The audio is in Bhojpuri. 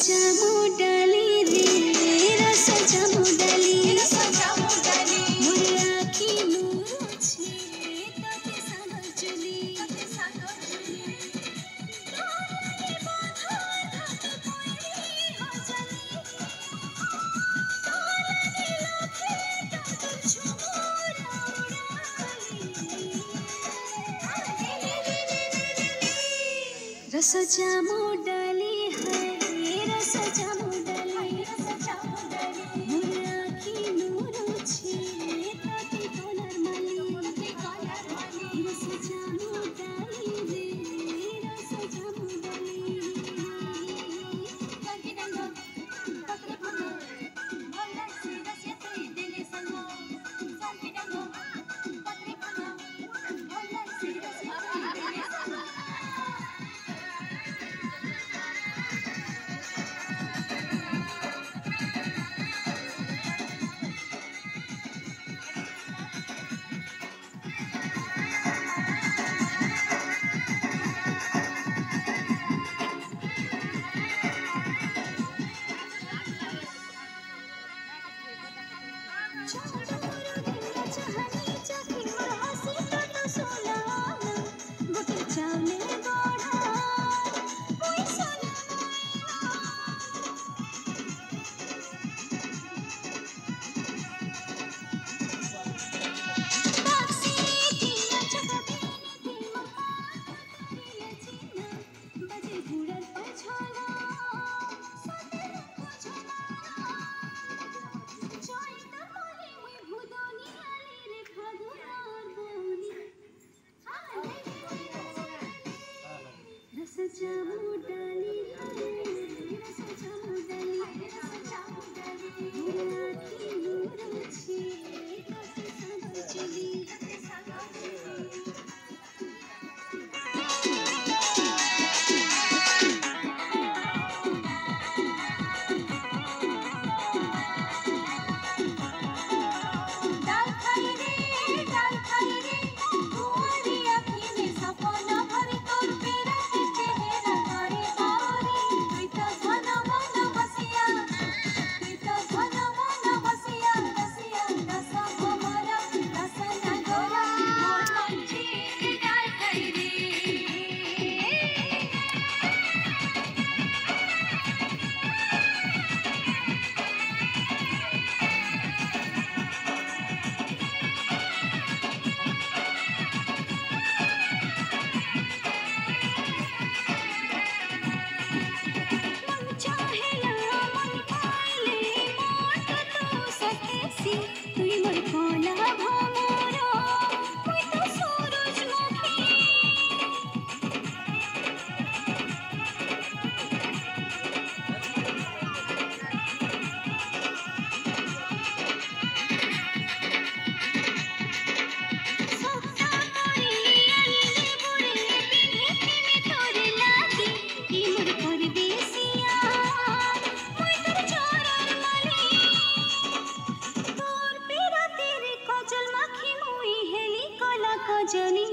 जामु डाली रे रस जामु डाली मोर आखी नूर छे तते सागर चली तोरे बाधा घाट कोई हो चली तोरे लाखे तत छोरा रस जामु डाली है रस जामु डाली मोर आखी नूर छे तते कलर माली रस जामु डाली रे रस जामु डाली जामु डाली रस जामु डाली मोर आखी नूर छे तते सागर चली डाल खाई रे तुम्हारी आँखी में सपना भरी तोर पेरा चेहरा करे बारी तुई तो घन मन बसिया रसिया रस हमारा रस ना गोरा मोर पंछी डाल खाई रे मन चाहेला मन पाइले मोट तो सखेसी तुई मोर कोला भमरा मुई तो सूरजमुखी सप्ता करी अल्ले बुड़े बिने में तोरे लागी ई मोर परदेसिया मुई तोर चोरर माली तोर पेरा तेरे कजल माखी मुई हेली कला कजनी